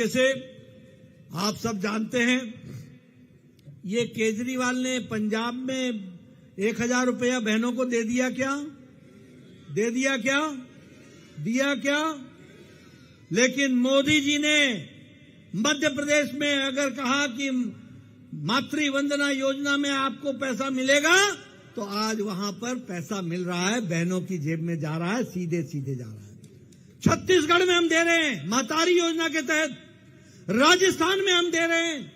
से आप सब जानते हैं, ये केजरीवाल ने पंजाब में 1000 रुपया बहनों को दे दिया क्या? दे दिया क्या? दिया क्या? लेकिन मोदी जी ने मध्य प्रदेश में अगर कहा कि मातृ वंदना योजना में आपको पैसा मिलेगा, तो आज वहां पर पैसा मिल रहा है, बहनों की जेब में जा रहा है, सीधे सीधे जा रहा है। छत्तीसगढ़ में हम दे रहे हैं महतारी योजना के तहत, राजस्थान में हम दे रहे हैं,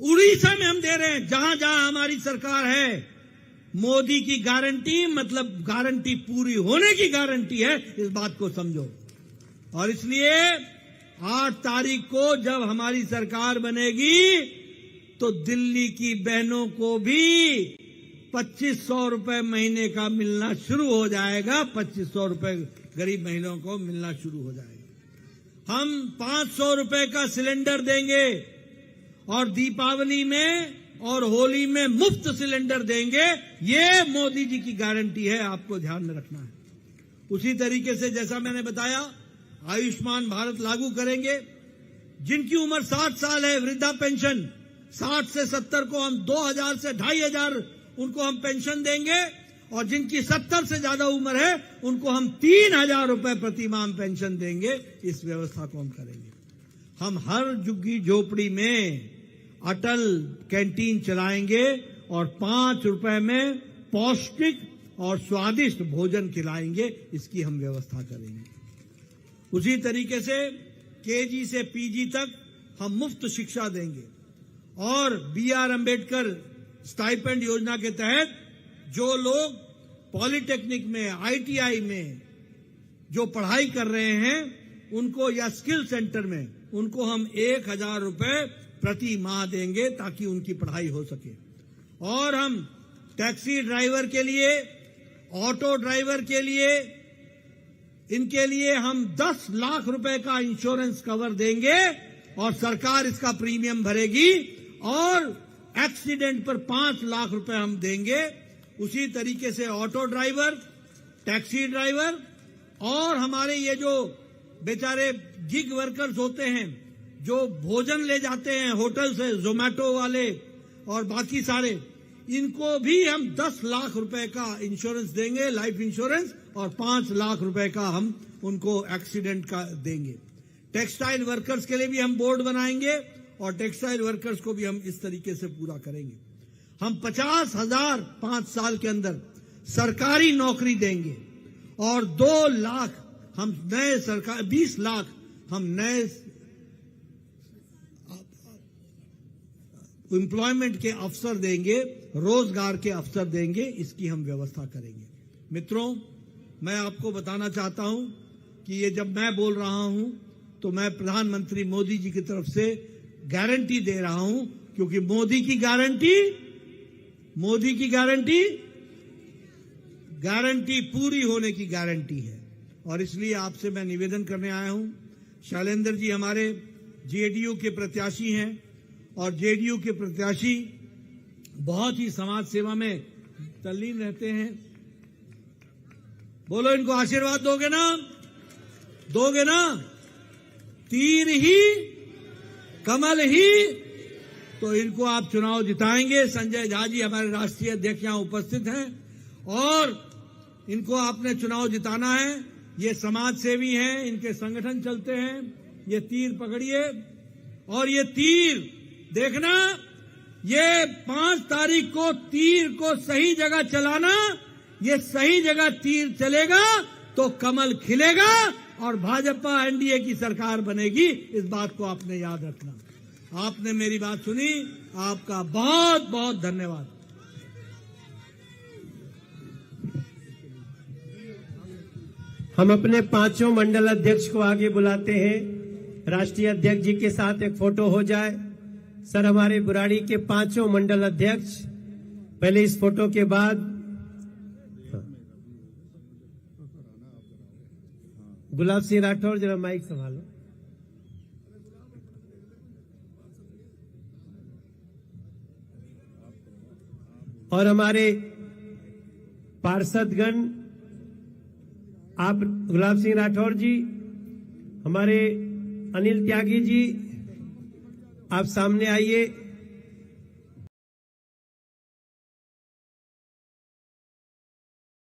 उड़ीसा में हम दे रहे हैं। जहां जहां हमारी सरकार है, मोदी की गारंटी मतलब गारंटी पूरी होने की गारंटी है, इस बात को समझो। और इसलिए 8 तारीख को जब हमारी सरकार बनेगी, तो दिल्ली की बहनों को भी 2500 रुपए महीने का मिलना शुरू हो जाएगा। 2500 रुपए गरीब महिलाओं को मिलना शुरू हो जाएगा। हम 500 रुपए का सिलेंडर देंगे और दीपावली में और होली में मुफ्त सिलेंडर देंगे। ये मोदी जी की गारंटी है, आपको ध्यान में रखना है। उसी तरीके से जैसा मैंने बताया, आयुष्मान भारत लागू करेंगे। जिनकी उम्र 60 साल है, वृद्धा पेंशन 60 से 70 को हम 2000 से 2500 उनको हम पेंशन देंगे, और जिनकी 70 से ज्यादा उम्र है उनको हम 3000 रुपए प्रति माह पेंशन देंगे। इस व्यवस्था को हम करेंगे। हम हर झुग्गी झोपड़ी में अटल कैंटीन चलाएंगे और 5 रुपए में पौष्टिक और स्वादिष्ट भोजन खिलाएंगे। इसकी हम व्यवस्था करेंगे। उसी तरीके से केजी से पीजी तक हम मुफ्त शिक्षा देंगे। और BR अम्बेडकर स्टाइपेंड योजना के तहत जो लोग पॉलिटेक्निक में, ITI में जो पढ़ाई कर रहे हैं उनको, या स्किल सेंटर में, उनको हम 1000 रुपए प्रति माह देंगे ताकि उनकी पढ़ाई हो सके। और हम टैक्सी ड्राइवर के लिए, ऑटो ड्राइवर के लिए, इनके लिए हम 10 लाख रुपए का इंश्योरेंस कवर देंगे और सरकार इसका प्रीमियम भरेगी। और एक्सीडेंट पर 5 लाख रुपए हम देंगे। उसी तरीके से ऑटो ड्राइवर, टैक्सी ड्राइवर और हमारे ये जो बेचारे गिग वर्कर्स होते हैं, जो भोजन ले जाते हैं होटल से, जोमेटो वाले और बाकी सारे, इनको भी हम 10 लाख रुपए का इंश्योरेंस देंगे, लाइफ इंश्योरेंस, और 5 लाख रुपए का हम उनको एक्सीडेंट का देंगे। टेक्सटाइल वर्कर्स के लिए भी हम बोर्ड बनाएंगे और टेक्सटाइल वर्कर्स को भी हम इस तरीके से पूरा करेंगे। हम 50,000 5 साल के अंदर सरकारी नौकरी देंगे और 2 लाख हम नए सरकार, 20 लाख हम नए एम्प्लॉयमेंट के अवसर देंगे, रोजगार के अवसर देंगे। इसकी हम व्यवस्था करेंगे। मित्रों, मैं आपको बताना चाहता हूं कि ये जब मैं बोल रहा हूं तो मैं प्रधानमंत्री मोदी जी की तरफ से गारंटी दे रहा हूं, क्योंकि मोदी की गारंटी पूरी होने की गारंटी है। और इसलिए आपसे मैं निवेदन करने आया हूं। शैलेंद्र जी हमारे जेडीयू के प्रत्याशी हैं और जेडीयू के प्रत्याशी बहुत ही समाज सेवा में तल्लीन रहते हैं। बोलो, इनको आशीर्वाद दोगे ना? दोगे ना? तीर ही, कमल ही, तो इनको आप चुनाव जिताएंगे। संजय झा जी हमारे राष्ट्रीय अध्यक्ष यहां उपस्थित हैं और इनको आपने चुनाव जिताना है। ये समाज सेवी हैं, इनके संगठन चलते हैं। ये तीर पकड़िए और ये तीर देखना, ये 5 तारीख को तीर को सही जगह चलाना। ये सही जगह तीर चलेगा तो कमल खिलेगा और भाजपा एनडीए की सरकार बनेगी। इस बात को आपने याद रखना। आपने मेरी बात सुनी, आपका बहुत बहुत धन्यवाद। हम अपने 5 मंडल अध्यक्ष को आगे बुलाते हैं। राष्ट्रीय अध्यक्ष जी के साथ एक फोटो हो जाए। सर, हमारे बुराड़ी के 5 मंडल अध्यक्ष पहले इस फोटो के बाद गुलाब सिंह राठौर, जरा माइक संभालो। और हमारे पार्षदगण, आप गुलाब सिंह राठौर जी, हमारे अनिल त्यागी जी, आप सामने आइए।